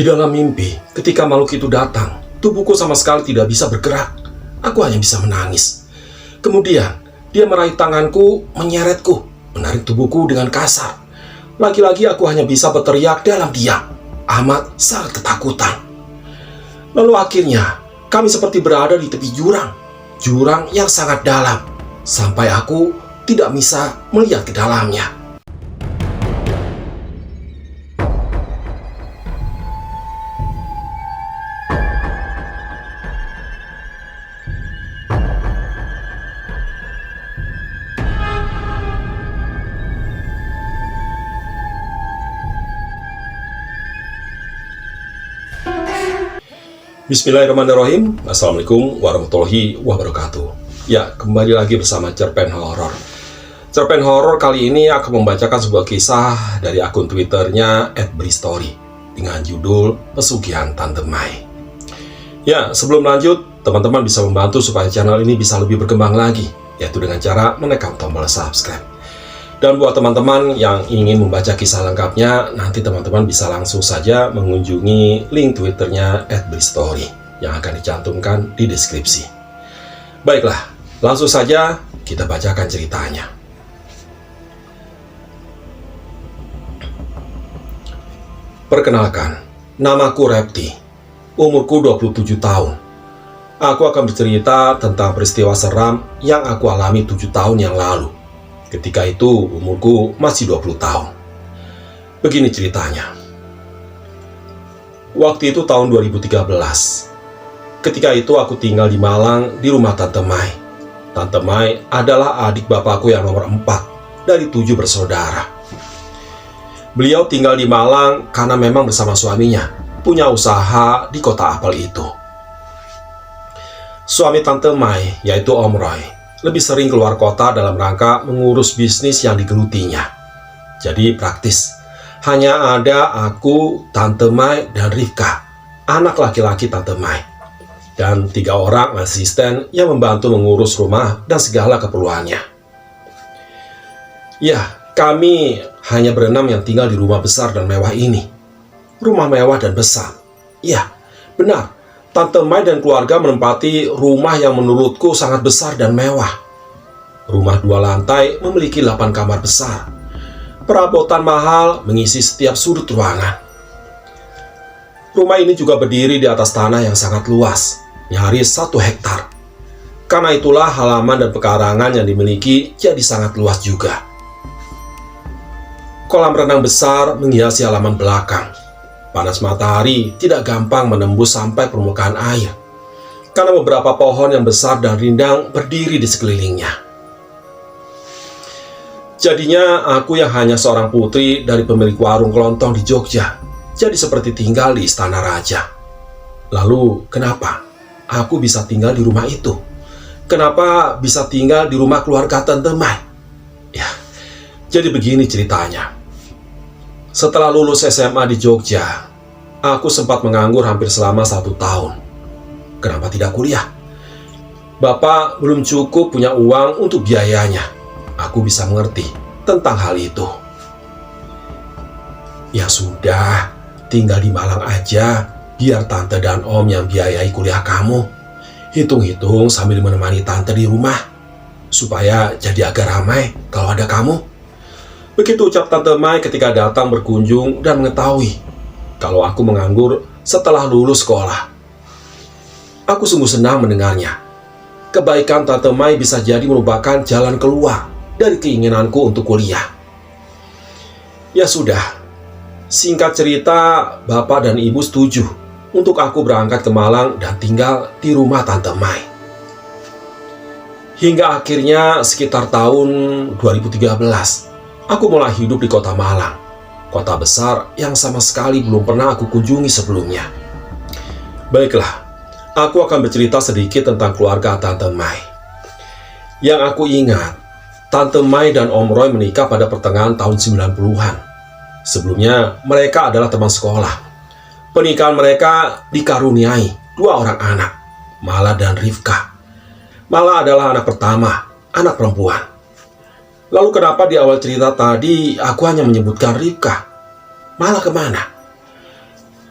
Di dalam mimpi, ketika makhluk itu datang, tubuhku sama sekali tidak bisa bergerak. Aku hanya bisa menangis. Kemudian, dia meraih tanganku, menyeretku, menarik tubuhku dengan kasar. Lagi-lagi aku hanya bisa berteriak dalam diam, amat sangat ketakutan. Lalu akhirnya, kami seperti berada di tepi jurang. Jurang yang sangat dalam, sampai aku tidak bisa melihat ke dalamnya. Bismillahirrahmanirrahim. Assalamualaikum warahmatullahi wabarakatuh. Ya, kembali lagi bersama Cerpen Horor. Cerpen Horor kali ini akan membacakan sebuah kisah dari akun Twitternya @bristory dengan judul Pesugihan Tante Mai. Ya, sebelum lanjut, teman-teman bisa membantu supaya channel ini bisa lebih berkembang lagi, yaitu dengan cara menekan tombol subscribe. Dan buat teman-teman yang ingin membaca kisah lengkapnya, nanti teman-teman bisa langsung saja mengunjungi link Twitternya @bristory yang akan dicantumkan di deskripsi. Baiklah, langsung saja kita bacakan ceritanya. Perkenalkan, namaku Repti, umurku 27 tahun. Aku akan bercerita tentang peristiwa seram yang aku alami 7 tahun yang lalu. Ketika itu umurku masih 20 tahun. Begini ceritanya. Waktu itu tahun 2013. Ketika itu aku tinggal di Malang di rumah Tante Mai. Tante Mai adalah adik bapakku yang nomor 4 dari 7 bersaudara. Beliau tinggal di Malang karena memang bersama suaminya punya usaha di kota apel itu. Suami Tante Mai, yaitu Om Roy, lebih sering keluar kota dalam rangka mengurus bisnis yang digelutinya. Jadi praktis, hanya ada aku, Tante Mai, dan Rifka, anak laki-laki Tante Mai, dan 3 orang asisten yang membantu mengurus rumah dan segala keperluannya. Ya, kami hanya berenam yang tinggal di rumah besar dan mewah ini. Rumah mewah dan besar. Ya, benar. Tante Mai dan keluarga menempati rumah yang menurutku sangat besar dan mewah. Rumah 2 lantai memiliki 8 kamar besar. Perabotan mahal mengisi setiap sudut ruangan. Rumah ini juga berdiri di atas tanah yang sangat luas, nyaris 1 hektar. Karena itulah halaman dan pekarangan yang dimiliki jadi sangat luas juga. Kolam renang besar menghiasi halaman belakang. Panas matahari tidak gampang menembus sampai permukaan air, karena beberapa pohon yang besar dan rindang berdiri di sekelilingnya. Jadinya aku yang hanya seorang putri dari pemilik warung kelontong di Jogja, jadi seperti tinggal di istana raja. Lalu kenapa aku bisa tinggal di rumah itu? Kenapa bisa tinggal di rumah keluarga Tante Mai? Ya, jadi begini ceritanya. Setelah lulus SMA di Jogja, aku sempat menganggur hampir selama 1 tahun. Kenapa tidak kuliah? Bapak belum cukup punya uang untuk biayanya. Aku bisa mengerti tentang hal itu. Ya sudah, tinggal di Malang aja, biar tante dan om yang biayai kuliah kamu. Hitung-hitung sambil menemani tante di rumah, supaya jadi agak ramai kalau ada kamu. Begitu ucap Tante Mai ketika datang berkunjung dan mengetahui kalau aku menganggur setelah lulus sekolah. Aku sungguh senang mendengarnya. Kebaikan Tante Mai bisa jadi merupakan jalan keluar dari keinginanku untuk kuliah. Ya sudah, singkat cerita, Bapak dan Ibu setuju untuk aku berangkat ke Malang dan tinggal di rumah Tante Mai. Hingga akhirnya sekitar tahun 2013, aku mulai hidup di kota Malang, kota besar yang sama sekali belum pernah aku kunjungi sebelumnya. Baiklah, aku akan bercerita sedikit tentang keluarga Tante Mai. Yang aku ingat, Tante Mai dan Om Roy menikah pada pertengahan tahun 90-an. Sebelumnya, mereka adalah teman sekolah. Pernikahan mereka dikaruniai 2 orang anak, Mala dan Rifka. Mala adalah anak pertama, anak perempuan. Lalu kenapa di awal cerita tadi aku hanya menyebutkan Rifka? Malah kemana?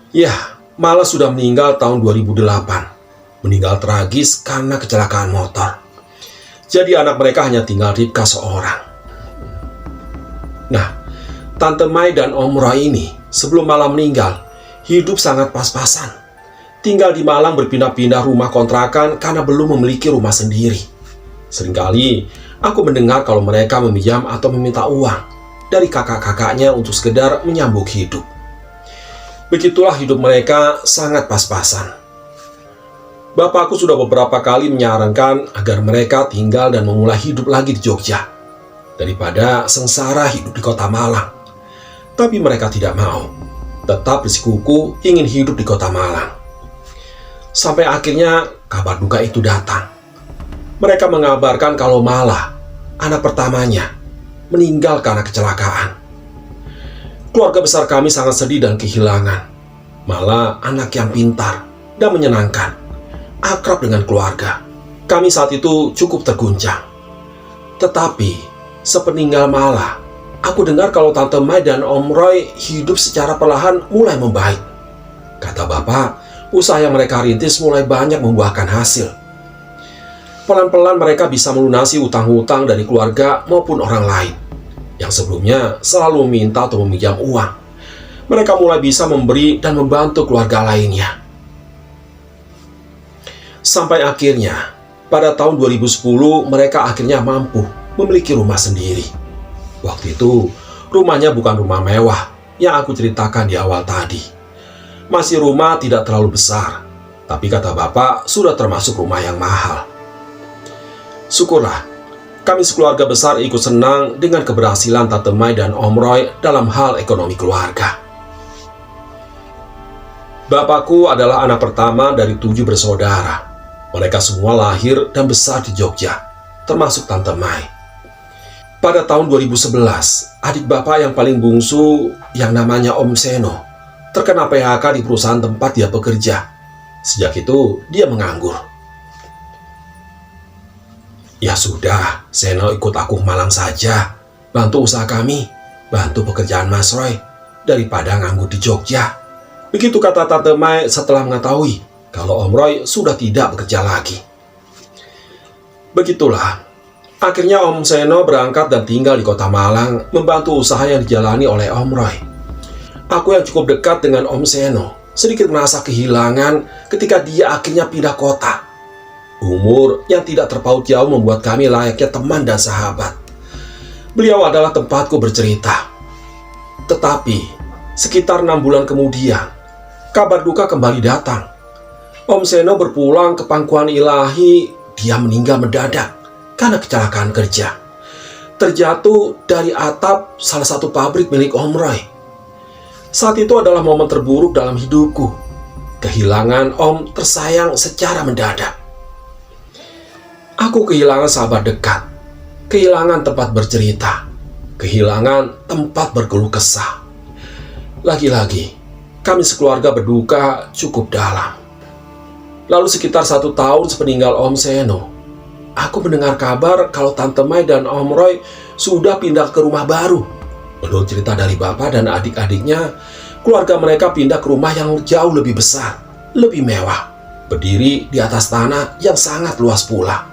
Ya, Mala sudah meninggal tahun 2008. Meninggal tragis karena kecelakaan motor. Jadi anak mereka hanya tinggal Ripka seorang. Nah, Tante Mai dan Om Roy ini sebelum Mala meninggal, hidup sangat pas-pasan. Tinggal di Malang berpindah-pindah rumah kontrakan karena belum memiliki rumah sendiri. Seringkali aku mendengar kalau mereka meminjam atau meminta uang dari kakak-kakaknya untuk sekedar menyambung hidup. Begitulah hidup mereka sangat pas-pasan. Bapakku sudah beberapa kali menyarankan agar mereka tinggal dan memulai hidup lagi di Jogja daripada sengsara hidup di kota Malang. Tapi mereka tidak mau, tetap bersikukuh ingin hidup di kota Malang. Sampai akhirnya kabar duka itu datang. Mereka mengabarkan kalau Mala, anak pertamanya, meninggal karena kecelakaan. Keluarga besar kami sangat sedih dan kehilangan. Mala anak yang pintar dan menyenangkan, akrab dengan keluarga. Kami saat itu cukup terguncang. Tetapi, sepeninggal Mala, aku dengar kalau Tante Mai dan Om Roy hidup secara perlahan mulai membaik. Kata Bapak, usaha yang mereka rintis mulai banyak membuahkan hasil. Pelan-pelan mereka bisa melunasi utang-hutang dari keluarga maupun orang lain yang sebelumnya selalu meminta atau meminjam uang. Mereka mulai bisa memberi dan membantu keluarga lainnya. Sampai akhirnya, pada tahun 2010 mereka akhirnya mampu memiliki rumah sendiri. Waktu itu, rumahnya bukan rumah mewah yang aku ceritakan di awal tadi. Masih rumah tidak terlalu besar, tapi kata Bapak sudah termasuk rumah yang mahal. Syukurlah, kami sekeluarga besar ikut senang dengan keberhasilan Tante Mai dan Om Roy dalam hal ekonomi keluarga. Bapakku adalah anak pertama dari 7 bersaudara. Mereka semua lahir dan besar di Jogja, termasuk Tante Mai. Pada tahun 2011, adik bapak yang paling bungsu yang namanya Om Seno terkena PHK di perusahaan tempat dia bekerja. Sejak itu, dia menganggur. Ya sudah, Seno ikut aku ke Malang saja. Bantu usaha kami, bantu pekerjaan Mas Roy, daripada nganggur di Jogja. Begitu kata Tante Mai setelah mengetahui kalau Om Roy sudah tidak bekerja lagi. Begitulah, akhirnya Om Seno berangkat dan tinggal di kota Malang, membantu usaha yang dijalani oleh Om Roy. Aku yang cukup dekat dengan Om Seno sedikit merasa kehilangan ketika dia akhirnya pindah kota. Umur yang tidak terpaut jauh membuat kami layaknya teman dan sahabat. Beliau adalah tempatku bercerita. Tetapi, sekitar 6 bulan kemudian, kabar duka kembali datang. Om Seno berpulang ke pangkuan ilahi, dia meninggal mendadak karena kecelakaan kerja. Terjatuh dari atap salah satu pabrik milik Om Roy. Saat itu adalah momen terburuk dalam hidupku. Kehilangan Om tersayang secara mendadak. Aku kehilangan sahabat dekat, kehilangan tempat bercerita, kehilangan tempat berkeluh kesah. Lagi-lagi, kami sekeluarga berduka cukup dalam. Lalu sekitar 1 tahun sepeninggal Om Seno, aku mendengar kabar kalau Tante Mai dan Om Roy sudah pindah ke rumah baru. Menurut cerita dari bapak dan adik-adiknya, keluarga mereka pindah ke rumah yang jauh lebih besar, lebih mewah, berdiri di atas tanah yang sangat luas pula.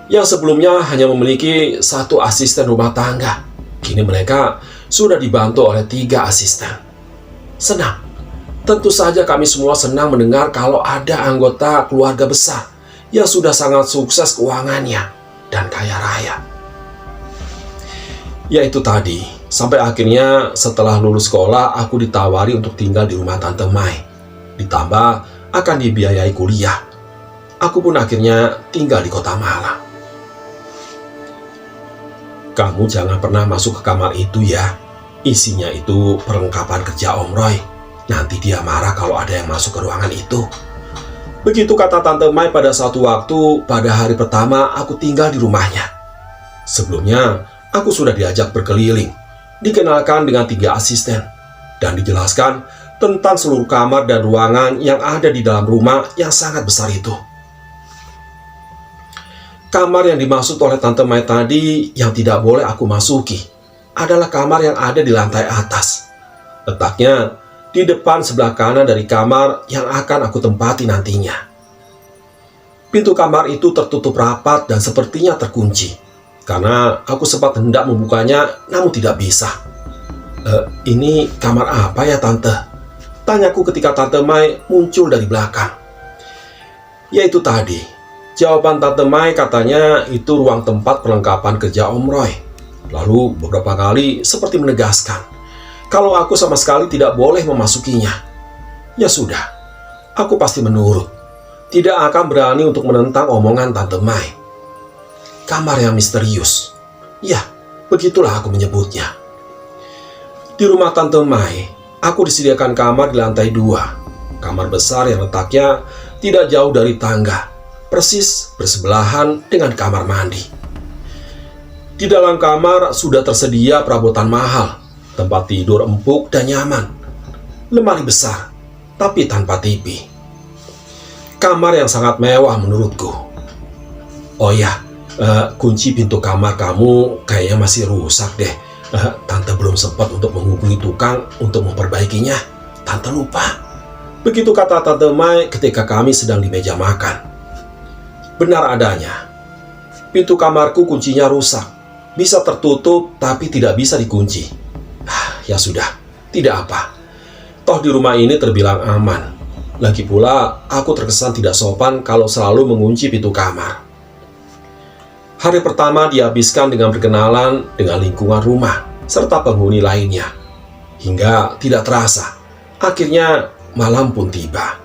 Yang sebelumnya hanya memiliki 1 asisten rumah tangga, kini mereka sudah dibantu oleh 3 asisten. Senang. Tentu saja kami semua senang mendengar kalau ada anggota keluarga besar yang sudah sangat sukses keuangannya dan kaya raya. Yaitu tadi, sampai akhirnya setelah lulus sekolah aku ditawari untuk tinggal di rumah Tante Mai. Ditambah akan dibiayai kuliah. Aku pun akhirnya tinggal di kota Malang. Kamu jangan pernah masuk ke kamar itu ya. Isinya itu perlengkapan kerja Om Roy. Nanti dia marah kalau ada yang masuk ke ruangan itu. Begitu kata Tante Mai pada suatu waktu pada hari pertama aku tinggal di rumahnya. Sebelumnya, aku sudah diajak berkeliling, dikenalkan dengan 3 asisten, dan dijelaskan tentang seluruh kamar dan ruangan yang ada di dalam rumah yang sangat besar itu. Kamar yang dimaksud oleh Tante Mai tadi yang tidak boleh aku masuki adalah kamar yang ada di lantai atas. Letaknya di di depan sebelah kanan dari kamar yang akan aku tempati nantinya. Pintu kamar itu tertutup rapat dan sepertinya terkunci, karena aku sempat hendak membukanya namun tidak bisa. Ini kamar apa ya Tante? Tanyaku ketika Tante Mai muncul dari belakang. Yaitu tadi, jawaban Tante Mai katanya itu ruang tempat perlengkapan kerja Om Roy. Lalu beberapa kali seperti menegaskan kalau aku sama sekali tidak boleh memasukinya. Ya sudah, aku pasti menurut. Tidak akan berani untuk menentang omongan Tante Mai. Kamar yang misterius. Ya, begitulah aku menyebutnya. Di rumah Tante Mai, aku disediakan kamar di lantai 2. Kamar besar yang letaknya tidak jauh dari tangga, persis bersebelahan dengan kamar mandi. Di dalam kamar sudah tersedia perabotan mahal, tempat tidur empuk dan nyaman, lemari besar, tapi tanpa TV. Kamar yang sangat mewah menurutku. Oh ya, kunci pintu kamar kamu kayaknya masih rusak deh. Tante belum sempat untuk menghubungi tukang untuk memperbaikinya. Tante lupa. Begitu kata Tante Mai ketika kami sedang di meja makan. Benar adanya. Pintu kamarku kuncinya rusak. Bisa tertutup tapi tidak bisa dikunci. Ya sudah, tidak apa. Toh di rumah ini terbilang aman. Lagi pula aku terkesan tidak sopan kalau selalu mengunci pintu kamar. Hari pertama dihabiskan dengan berkenalan dengan lingkungan rumah serta penghuni lainnya. Hingga tidak terasa, akhirnya malam pun tiba.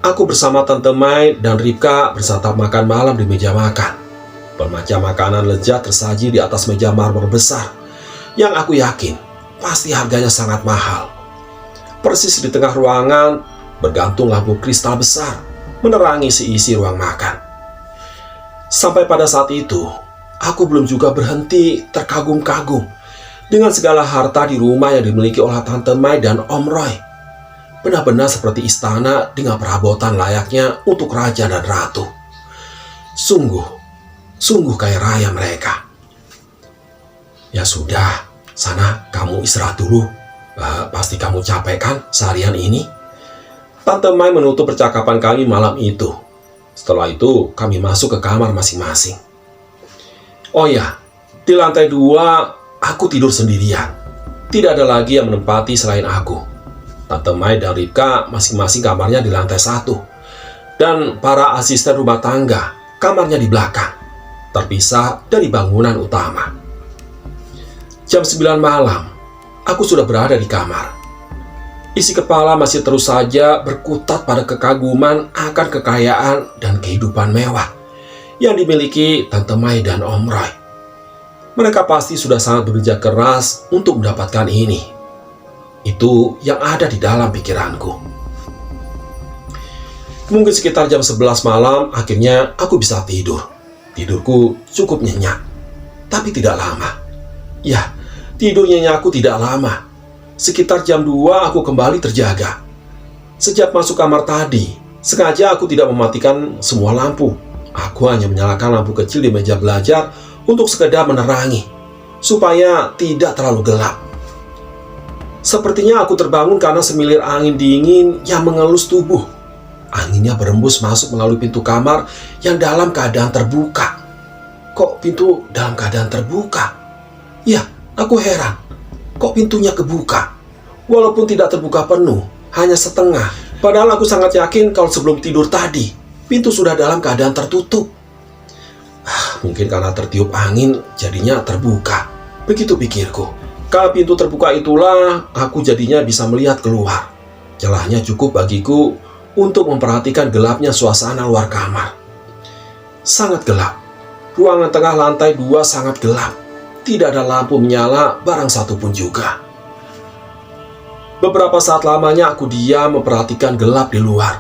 Aku bersama Tante Mai dan Ripka bersantap makan malam di meja makan. Bermacam makanan lezat tersaji di atas meja marmer besar yang aku yakin pasti harganya sangat mahal. Persis di tengah ruangan bergantung lampu kristal besar menerangi seisi ruang makan. Sampai pada saat itu, aku belum juga berhenti terkagum-kagum dengan segala harta di rumah yang dimiliki oleh Tante Mai dan Om Roy. Benar-benar seperti istana dengan perabotan layaknya untuk raja dan ratu. Sungguh kaya raya mereka. Ya sudah, sana kamu istirahat dulu. Pasti kamu capek kan seharian ini? Tante Mai menutup percakapan kami malam itu. Setelah itu kami masuk ke kamar masing-masing. Oh ya, di lantai 2 aku tidur sendirian. Tidak ada lagi yang menempati selain aku. Tante Mai dan Ripka masing-masing kamarnya di lantai 1. Dan para asisten rumah tangga kamarnya di belakang, terpisah dari bangunan utama. Jam 9 malam, aku sudah berada di kamar. Isi kepala masih terus saja berkutat pada kekaguman akan kekayaan dan kehidupan mewah yang dimiliki Tante Mai dan Om Roy. Mereka pasti sudah sangat bekerja keras untuk mendapatkan ini. Itu yang ada di dalam pikiranku. Mungkin sekitar jam 11 malam akhirnya aku bisa tidur. Tidurku cukup nyenyak, tapi tidak lama. Ya, tidur nyenyakku tidak lama. Sekitar jam 2 aku kembali terjaga. Sejak masuk kamar tadi, sengaja aku tidak mematikan semua lampu. Aku hanya menyalakan lampu kecil di meja belajar untuk sekedar menerangi, supaya tidak terlalu gelap. Sepertinya aku terbangun karena semilir angin dingin yang mengelus tubuh. Anginnya berembus masuk melalui pintu kamar yang dalam keadaan terbuka. Kok pintu dalam keadaan terbuka? Ya, aku heran. Kok pintunya kebuka? Walaupun tidak terbuka penuh, hanya setengah. Padahal aku sangat yakin kalau sebelum tidur tadi, pintu sudah dalam keadaan tertutup. Mungkin karena tertiup angin, jadinya terbuka. Begitu pikirku. Kalau pintu terbuka itulah, aku jadinya bisa melihat keluar. Celahnya cukup bagiku untuk memperhatikan gelapnya suasana luar kamar. Sangat gelap. Ruangan tengah lantai 2 sangat gelap. Tidak ada lampu menyala barang satu pun juga. Beberapa saat lamanya aku diam memperhatikan gelap di luar.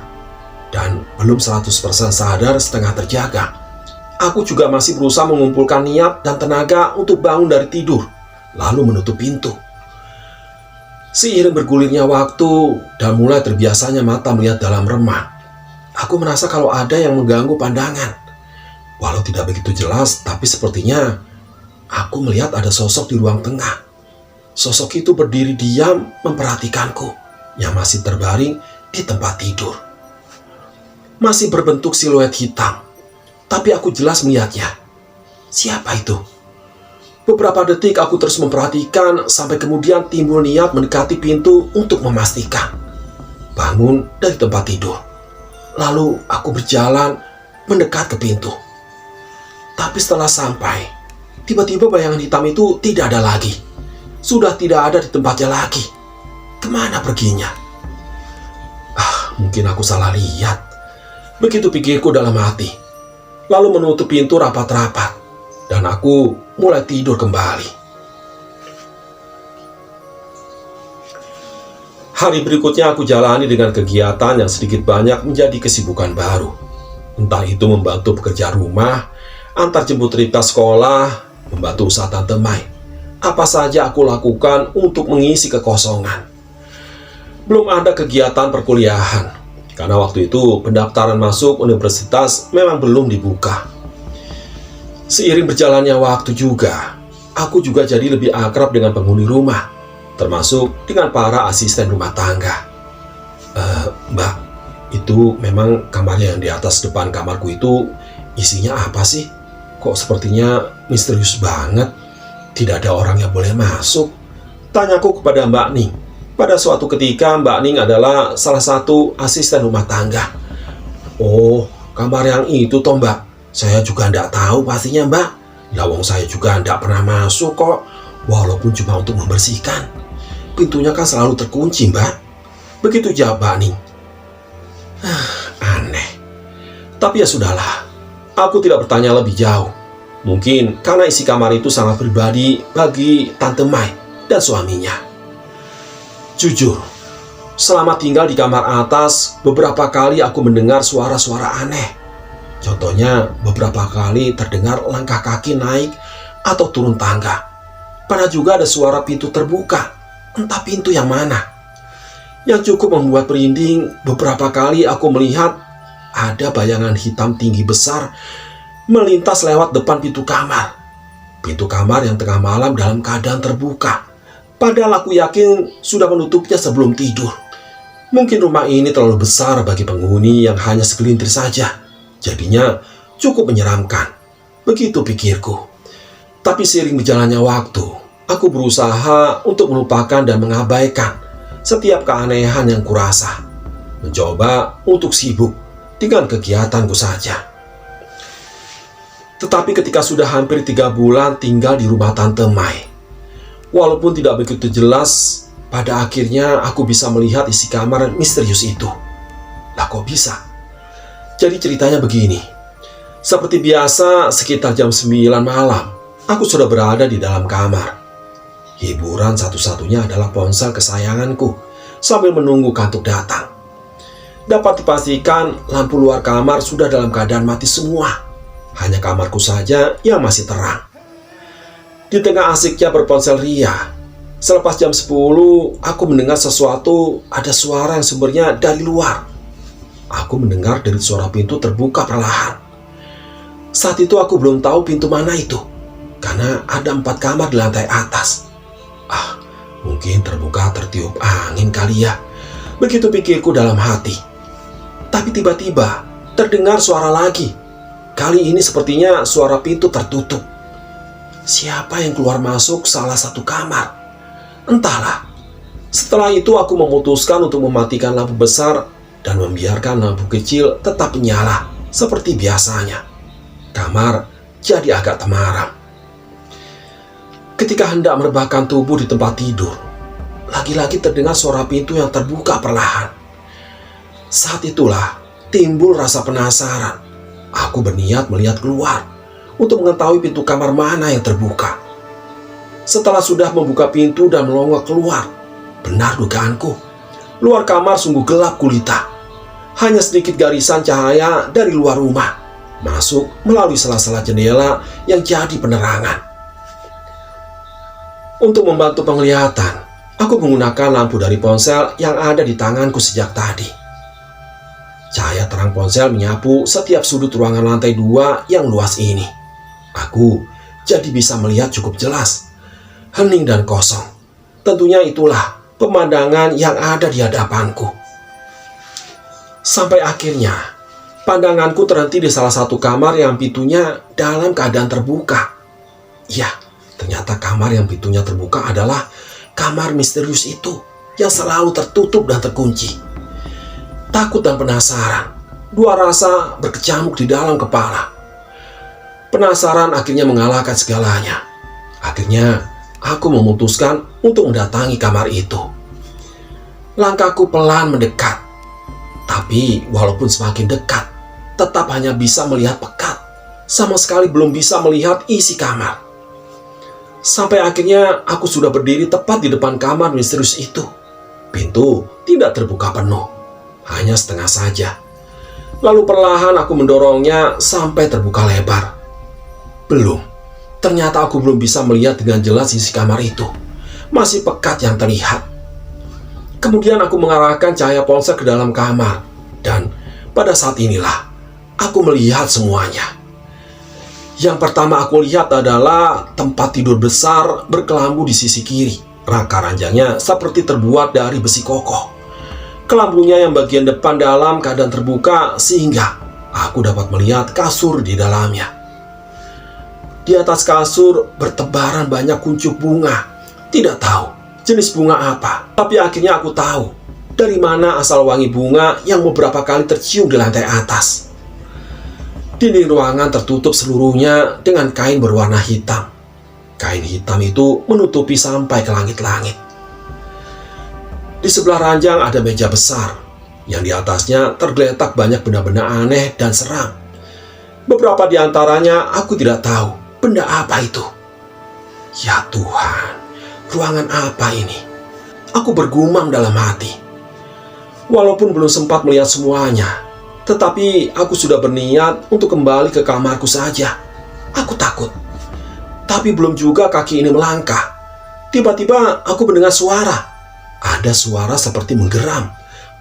Dan belum 100% sadar setengah terjaga. Aku juga masih berusaha mengumpulkan niat dan tenaga untuk bangun dari tidur, lalu menutup pintu. Seiring bergulirnya waktu dan mulai terbiasanya mata melihat dalam remang, aku merasa kalau ada yang mengganggu pandangan. Walau tidak begitu jelas, tapi sepertinya aku melihat ada sosok di ruang tengah. Sosok itu berdiri diam memperhatikanku yang masih terbaring di tempat tidur. Masih berbentuk siluet hitam, tapi aku jelas melihatnya. Siapa itu? Beberapa detik aku terus memperhatikan sampai kemudian timbul niat mendekati pintu untuk memastikan. Bangun dari tempat tidur. Lalu aku berjalan mendekat ke pintu. Tapi setelah sampai, tiba-tiba bayangan hitam itu tidak ada lagi. Sudah tidak ada di tempatnya lagi. Kemana perginya? Mungkin aku salah lihat. Begitu pikirku dalam hati. Lalu menutup pintu rapat-rapat. Dan aku mulai tidur kembali. Hari berikutnya aku jalani dengan kegiatan yang sedikit banyak menjadi kesibukan baru. Entah itu membantu pekerjaan rumah, antar jemput Rita sekolah, membantu usaha Tante Mai. Apa saja aku lakukan untuk mengisi kekosongan. Belum ada kegiatan perkuliahan, karena waktu itu pendaftaran masuk universitas memang belum dibuka. Seiring berjalannya waktu juga, aku juga jadi lebih akrab dengan penghuni rumah, termasuk dengan para asisten rumah tangga. Mbak, itu memang kamarnya yang di atas depan kamarku itu isinya apa sih? Kok sepertinya misterius banget, tidak ada orang yang boleh masuk. Tanyaku kepada Mbak Ning. Pada suatu ketika Mbak Ning adalah salah satu asisten rumah tangga. Oh, kamar yang itu toh Mbak. Saya juga tidak tahu pastinya Mbak. Lawang saya juga tidak pernah masuk kok. Walaupun cuma untuk membersihkan. Pintunya kan selalu terkunci Mbak. Begitu jawab Mbak Ning. Aneh. Tapi ya sudahlah. Aku tidak bertanya lebih jauh. Mungkin karena isi kamar itu sangat pribadi bagi Tante Mai dan suaminya. Jujur, selama tinggal di kamar atas, beberapa kali aku mendengar suara-suara aneh. Contohnya, beberapa kali terdengar langkah kaki naik atau turun tangga. Pernah juga ada suara pintu terbuka, entah pintu yang mana. Yang cukup membuat merinding, beberapa kali aku melihat ada bayangan hitam tinggi besar melintas lewat depan pintu kamar. Pintu kamar yang tengah malam dalam keadaan terbuka. Padahal aku yakin sudah menutupnya sebelum tidur. Mungkin rumah ini terlalu besar bagi penghuni yang hanya segelintir saja. Jadinya cukup menyeramkan. Begitu pikirku. Tapi seiring berjalannya waktu, aku berusaha untuk melupakan dan mengabaikan setiap keanehan yang kurasa. Mencoba untuk sibuk dengan kegiatanku saja. Tetapi ketika sudah hampir 3 bulan tinggal di rumah Tante Mai, walaupun tidak begitu jelas, pada akhirnya aku bisa melihat isi kamar misterius itu. Lah kok bisa? Jadi ceritanya begini. Seperti biasa, sekitar jam 9 malam, aku sudah berada di dalam kamar. Hiburan satu-satunya adalah ponsel kesayanganku sambil menunggu kantuk datang. Dapat dipastikan lampu luar kamar sudah dalam keadaan mati semua. Hanya kamarku saja yang masih terang. Di tengah asiknya berponsel ria, selepas jam 10, aku mendengar sesuatu, ada suara yang sumbernya dari luar. Aku mendengar dari suara pintu terbuka perlahan. Saat itu aku belum tahu pintu mana itu, karena ada 4 kamar di lantai atas. Mungkin terbuka tertiup angin kali ya. Begitu pikirku dalam hati. Tapi tiba-tiba terdengar suara lagi. Kali ini sepertinya suara pintu tertutup. Siapa yang keluar masuk salah satu kamar? Entahlah. Setelah itu aku memutuskan untuk mematikan lampu besar dan membiarkan lampu kecil tetap menyala seperti biasanya. Kamar jadi agak temaram. Ketika hendak merebahkan tubuh di tempat tidur, lagi-lagi terdengar suara pintu yang terbuka perlahan. Saat itulah timbul rasa penasaran. Aku berniat melihat keluar untuk mengetahui pintu kamar mana yang terbuka. Setelah sudah membuka pintu dan melongo keluar, benar dugaanku. Luar kamar sungguh gelap gulita. Hanya sedikit garisan cahaya dari luar rumah masuk melalui sela-sela jendela yang jadi penerangan. Untuk membantu penglihatan, aku menggunakan lampu dari ponsel yang ada di tanganku sejak tadi. Cahaya terang ponsel menyapu setiap sudut ruangan lantai 2 yang luas ini. Aku jadi bisa melihat cukup jelas, hening dan kosong. tentunya itulah pemandangan yang ada di hadapanku. Sampai akhirnya, pandanganku terhenti di salah satu kamar yang pintunya dalam keadaan terbuka. Ya, ternyata kamar yang pintunya terbuka adalah kamar misterius itu yang selalu tertutup dan terkunci. Takut dan penasaran, dua rasa berkecamuk di dalam kepala. Penasaran akhirnya mengalahkan segalanya. Akhirnya, aku memutuskan untuk mendatangi kamar itu. Langkahku pelan mendekat. Tapi walaupun semakin dekat, tetap hanya bisa melihat pekat. Sama sekali belum bisa melihat isi kamar. Sampai akhirnya aku sudah berdiri tepat di depan kamar misterius itu. Pintu tidak terbuka penuh, hanya setengah saja. Lalu perlahan aku mendorongnya sampai terbuka lebar. Belum, ternyata aku belum bisa melihat dengan jelas isi kamar itu. Masih pekat yang terlihat. Kemudian aku mengarahkan cahaya ponsel ke dalam kamar. Dan pada saat inilah aku melihat semuanya. Yang pertama aku lihat adalah tempat tidur besar berkelambu di sisi kiri. Rangka ranjangnya seperti terbuat dari besi kokoh. Kelambunya yang bagian depan dalam keadaan terbuka sehingga aku dapat melihat kasur di dalamnya. Di atas kasur bertebaran banyak kuncup bunga. Tidak tahu jenis bunga apa, tapi akhirnya aku tahu dari mana asal wangi bunga yang beberapa kali tercium di lantai atas. Dinding ruangan tertutup seluruhnya dengan kain berwarna hitam. Kain hitam itu menutupi sampai ke langit-langit. Di sebelah ranjang ada meja besar, yang di atasnya tergeletak banyak benda-benda aneh dan seram. Beberapa di antaranya aku tidak tahu benda apa itu. Ya Tuhan, ruangan apa ini? Aku bergumam dalam hati. Walaupun belum sempat melihat semuanya, tetapi aku sudah berniat untuk kembali ke kamarku saja. Aku takut. Tapi belum juga kaki ini melangkah. Tiba-tiba aku mendengar suara. Ada suara seperti menggeram.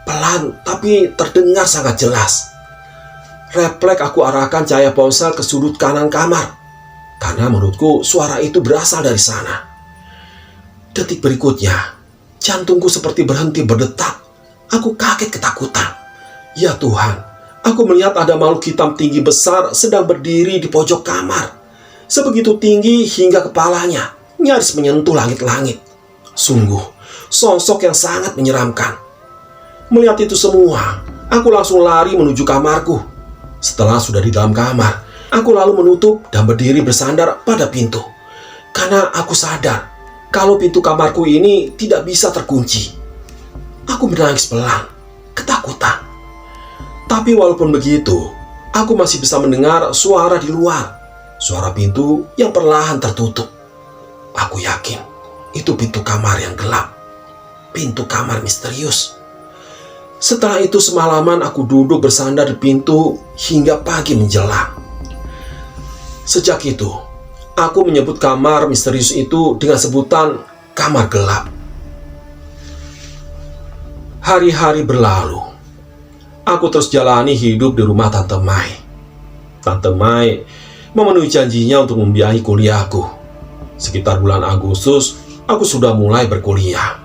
Pelan tapi terdengar sangat jelas. Refleks aku arahkan cahaya ponsel ke sudut kanan kamar. Karena menurutku suara itu berasal dari sana. Detik berikutnya, jantungku seperti berhenti berdetak. Aku kaget ketakutan. Ya Tuhan, aku melihat ada makhluk hitam tinggi besar sedang berdiri di pojok kamar. Sebegitu tinggi hingga kepalanya nyaris menyentuh langit-langit. Sungguh, sosok yang sangat menyeramkan. Melihat itu semua, aku langsung lari menuju kamarku. Setelah sudah di dalam kamar, aku lalu menutup dan berdiri bersandar pada pintu. Karena aku sadar kalau pintu kamarku ini tidak bisa terkunci. Aku menangis pelan, ketakutan. Tapi walaupun begitu, aku masih bisa mendengar suara di luar. Suara pintu yang perlahan tertutup. Aku yakin itu pintu kamar yang gelap. Pintu kamar misterius. Setelah itu semalaman aku duduk bersandar di pintu hingga pagi menjelang. Sejak itu, aku menyebut kamar misterius itu dengan sebutan kamar gelap. Hari-hari berlalu. Aku terus jalani hidup di rumah Tante Mai. Tante Mai memenuhi janjinya untuk membiayai kuliahku. Sekitar bulan Agustus, aku sudah mulai berkuliah.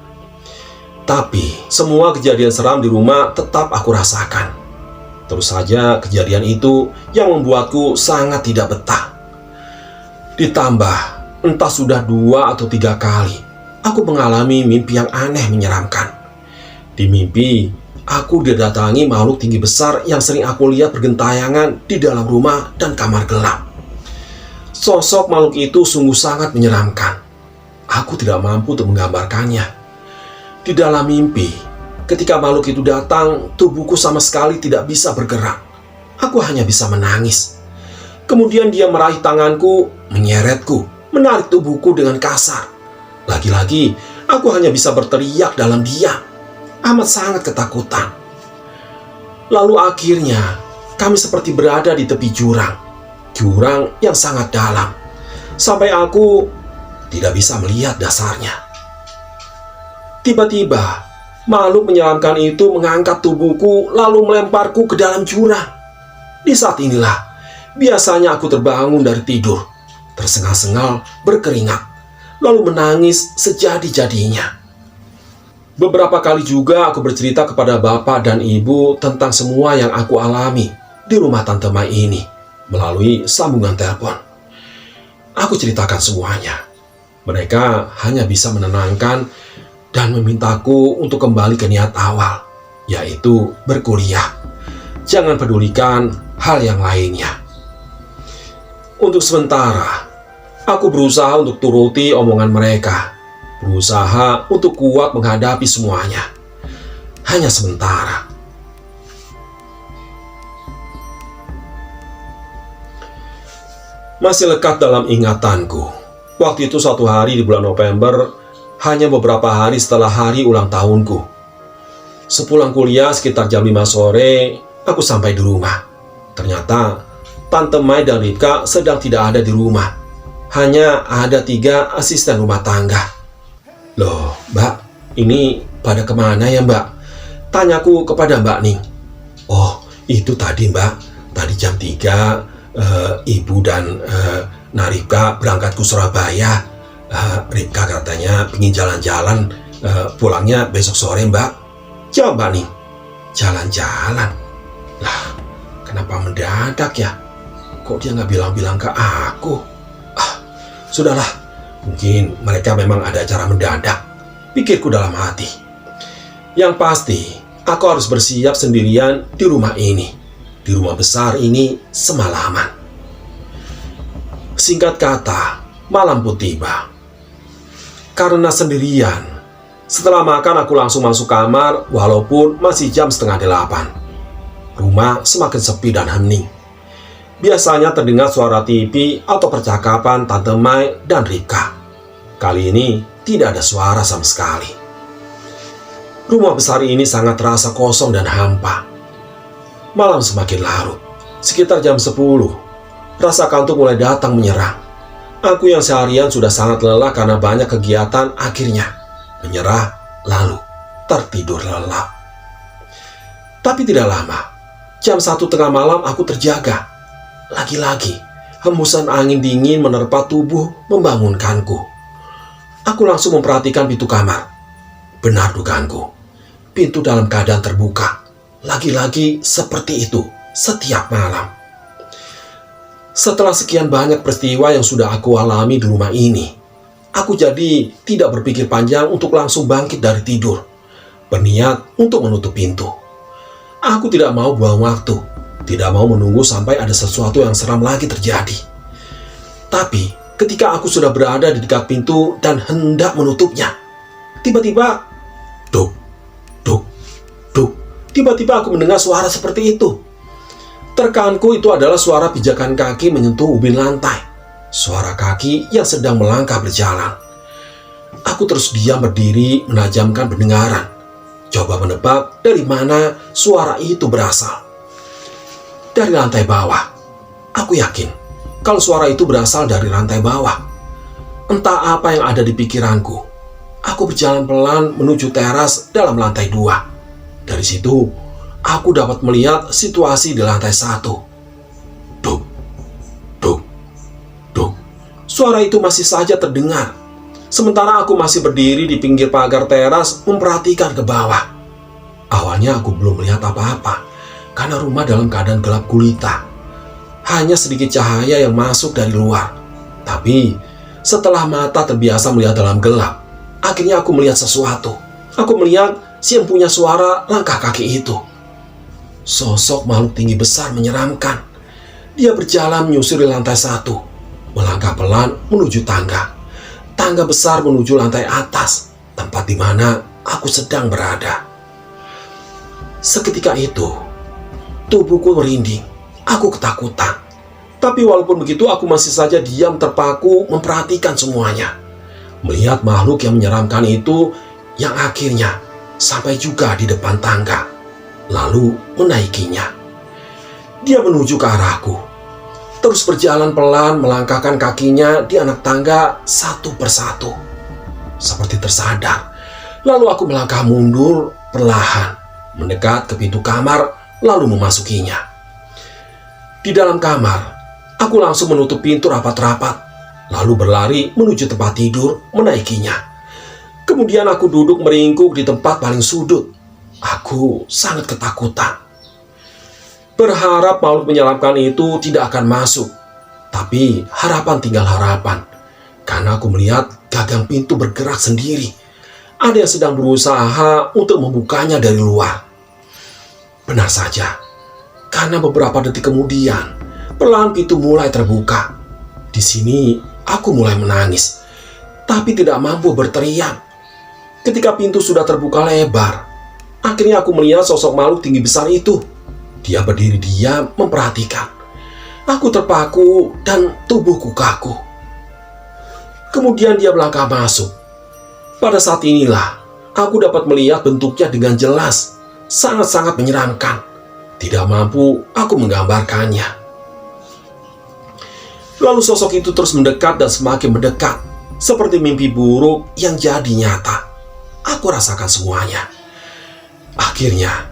Tapi semua kejadian seram di rumah tetap aku rasakan. Terus saja kejadian itu yang membuatku sangat tidak betah. Ditambah, entah sudah 2 atau 3 kali, aku mengalami mimpi yang aneh menyeramkan. Di mimpi, aku didatangi makhluk tinggi besar yang sering aku lihat bergentayangan di dalam rumah dan kamar gelap. Sosok makhluk itu sungguh sangat menyeramkan. Aku tidak mampu untuk menggambarkannya. Di dalam mimpi, ketika makhluk itu datang, tubuhku sama sekali tidak bisa bergerak. Aku hanya bisa menangis. Kemudian dia meraih tanganku, menyeretku, menarik tubuhku dengan kasar. Lagi-lagi, aku hanya bisa berteriak dalam diam. Amat sangat ketakutan. Lalu akhirnya, kami seperti berada di tepi jurang. Jurang yang sangat dalam. Sampai aku tidak bisa melihat dasarnya. Tiba-tiba, makhluk menyeramkan itu mengangkat tubuhku lalu melemparku ke dalam jurang. Di saat inilah, biasanya aku terbangun dari tidur, tersengal-sengal, berkeringat. lalu menangis sejadi-jadinya. Beberapa kali juga aku bercerita kepada bapak dan ibu tentang semua yang aku alami di rumah Tante Mai ini melalui sambungan telepon. Aku ceritakan semuanya. Mereka hanya bisa menenangkan dan memintaku untuk kembali ke niat awal, yaitu berkuliah. Jangan pedulikan hal yang lainnya. Untuk sementara, aku berusaha untuk turuti omongan mereka. Berusaha untuk kuat menghadapi semuanya. Hanya sementara. Masih lekat dalam ingatanku. Waktu itu suatu hari di bulan November, hanya beberapa hari setelah hari ulang tahunku. Sepulang kuliah sekitar jam 5 sore, aku sampai di rumah. Ternyata Tante Mai dan Ripka sedang tidak ada di rumah. Hanya ada 3 asisten rumah tangga. Loh, Mbak, ini pada kemana ya, Mbak? Tanyaku kepada Mbak Ning. Oh, itu tadi, Mbak. Tadi jam 3, Ibu dan Ripka berangkat ke Surabaya. Ripka katanya ingin jalan-jalan, pulangnya besok sore, Mbak. Jawab Mbak Ning. Jalan-jalan? Lah, kenapa mendadak ya? Kok dia nggak bilang-bilang ke aku? Sudahlah. Mungkin mereka memang ada acara mendadak, pikirku dalam hati. Yang pasti, aku harus bersiap sendirian di rumah ini, di rumah besar ini semalaman. Singkat kata, malam pun tiba. Karena sendirian, setelah makan aku langsung masuk kamar walaupun masih jam 7:30. Rumah semakin sepi dan hening. Biasanya terdengar suara TV atau percakapan Tante Mai dan Ripka. Kali ini tidak ada suara sama sekali. Rumah besar ini sangat terasa kosong dan hampa. Malam semakin larut. Sekitar jam 10, rasa kantuk mulai datang menyerang. Aku yang seharian sudah sangat lelah karena banyak kegiatan akhirnya menyerah lalu tertidur lelap. Tapi tidak lama, jam 1 tengah malam aku terjaga. Lagi-lagi, hembusan angin dingin menerpa tubuh membangunkanku. Aku langsung memperhatikan pintu kamar. Benar dugaanku, pintu dalam keadaan terbuka. Lagi-lagi seperti itu setiap malam. Setelah sekian banyak peristiwa yang sudah aku alami di rumah ini, aku jadi tidak berpikir panjang untuk langsung bangkit dari tidur. Berniat untuk menutup pintu. Aku tidak mau buang waktu. Tidak mau menunggu sampai ada sesuatu yang seram lagi terjadi. Tapi ketika aku sudah berada di dekat pintu dan hendak menutupnya, tiba-tiba duk, duk, duk. Tiba-tiba aku mendengar suara seperti itu. Terkaanku itu adalah suara pijakan kaki menyentuh ubin lantai. Suara kaki yang sedang melangkah berjalan. Aku terus diam berdiri menajamkan pendengaran. Coba menebak dari mana suara itu berasal. Dari lantai bawah. Aku yakin kalau suara itu berasal dari lantai bawah. Entah apa yang ada di pikiranku. Aku berjalan pelan menuju teras dalam lantai 2. Dari situ, aku dapat melihat situasi di lantai 1. Duk, duk, duk. Suara itu masih saja terdengar. Sementara aku masih berdiri di pinggir pagar teras memperhatikan ke bawah. Awalnya aku belum melihat apa-apa. Karena rumah dalam keadaan gelap gulita. Hanya sedikit cahaya yang masuk dari luar. Tapi setelah mata terbiasa melihat dalam gelap, akhirnya aku melihat sesuatu. Aku melihat si yang punya suara langkah kaki itu. Sosok makhluk tinggi besar menyeramkan. Dia berjalan menyusuri lantai 1. Melangkah pelan menuju tangga. Tangga besar menuju lantai atas, tempat di mana aku sedang berada. Seketika itu, tubuhku merinding, aku ketakutan. Tapi walaupun begitu aku masih saja diam terpaku memperhatikan semuanya. Melihat makhluk yang menyeramkan itu yang akhirnya sampai juga di depan tangga. Lalu menaikinya. Dia menuju ke arahku. Terus berjalan pelan melangkahkan kakinya di anak tangga satu persatu. Seperti tersadar. Lalu aku melangkah mundur perlahan. Mendekat ke pintu kamar lalu memasukinya. Di dalam kamar, aku langsung menutup pintu rapat-rapat. lalu berlari menuju tempat tidur, menaikinya. Kemudian aku duduk meringkuk di tempat paling sudut. Aku sangat ketakutan. Berharap makhluk menyeramkan itu tidak akan masuk. Tapi harapan tinggal harapan. Karena aku melihat gagang pintu bergerak sendiri. Ada yang sedang berusaha untuk membukanya dari luar. Benar saja. Karena beberapa detik kemudian, perlahan pintu mulai terbuka. Di sini aku mulai menangis. Tapi tidak mampu berteriak. Ketika pintu sudah terbuka lebar, akhirnya aku melihat sosok makhluk tinggi besar itu. Dia berdiri diam memperhatikan. Aku terpaku dan tubuhku kaku. Kemudian dia melangkah masuk. Pada saat inilah aku dapat melihat bentuknya dengan jelas. Sangat-sangat menyeramkan. Tidak mampu aku menggambarkannya. Lalu sosok itu terus mendekat dan semakin mendekat. Seperti mimpi buruk yang jadi nyata. Aku rasakan semuanya. Akhirnya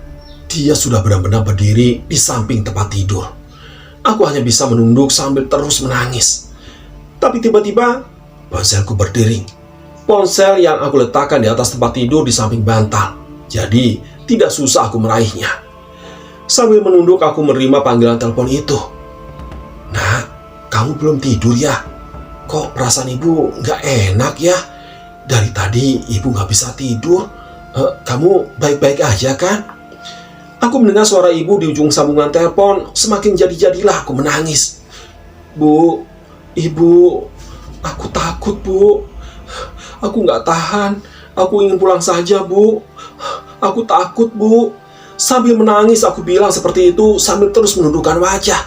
dia sudah benar-benar berdiri di samping tempat tidur. Aku hanya bisa menunduk sambil terus menangis. Tapi tiba-tiba ponselku berdering. Ponsel yang aku letakkan di atas tempat tidur di samping bantal. Jadi tidak susah aku meraihnya. Sambil menunduk aku menerima panggilan telepon itu. Nak, kamu belum tidur ya? Kok perasaan ibu gak enak ya? Dari tadi ibu gak bisa tidur. Kamu baik-baik aja kan? Aku mendengar suara ibu di ujung sambungan telepon. Semakin jadi-jadilah aku menangis. Bu, ibu, aku takut bu. Aku gak tahan. Aku ingin pulang saja bu. Aku takut bu. Sambil menangis aku bilang seperti itu sambil terus menundukkan wajah.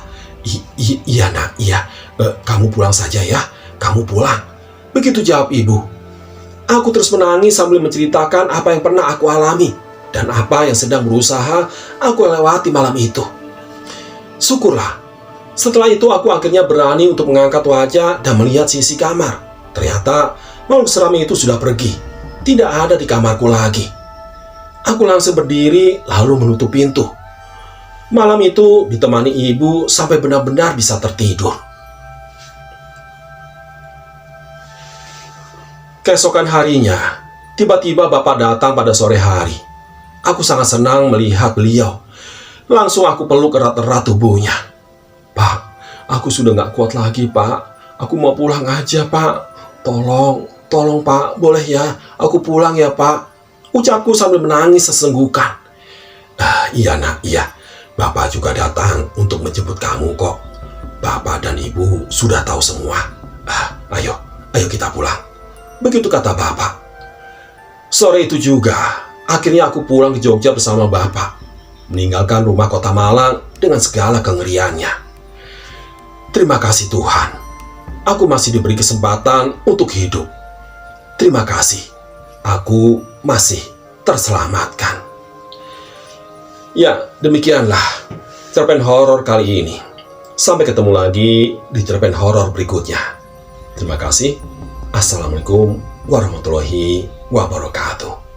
Iya nak, iya. Kamu pulang saja ya. Kamu pulang. Begitu jawab ibu. Aku terus menangis sambil menceritakan apa yang pernah aku alami dan apa yang sedang berusaha aku lewati malam itu. Syukurlah, setelah itu aku akhirnya berani untuk mengangkat wajah dan melihat sisi kamar. Ternyata makhluk seram itu sudah pergi, tidak ada di kamarku lagi. Aku langsung berdiri lalu menutup pintu. Malam itu ditemani ibu sampai benar-benar bisa tertidur. Keesokan harinya, tiba-tiba bapak datang pada sore hari. Aku sangat senang melihat beliau. Langsung aku peluk erat-erat tubuhnya. Pak, aku sudah gak kuat lagi pak. Aku mau pulang aja pak. Tolong pak, boleh ya? Aku pulang ya pak. Ucapku sambil menangis sesenggukan. Iya nak, iya. Bapak juga datang untuk menjemput kamu kok. Bapak dan ibu sudah tahu semua. Ayo kita pulang. Begitu kata bapak. Sore itu juga, akhirnya aku pulang ke Jogja bersama bapak. Meninggalkan rumah kota Malang dengan segala kengeriannya. Terima kasih Tuhan. Aku masih diberi kesempatan untuk hidup. Terima kasih. Aku masih terselamatkan. Ya, demikianlah cerpen horor kali ini. Sampai ketemu lagi di cerpen horor berikutnya. Terima kasih. Assalamualaikum warahmatullahi wabarakatuh.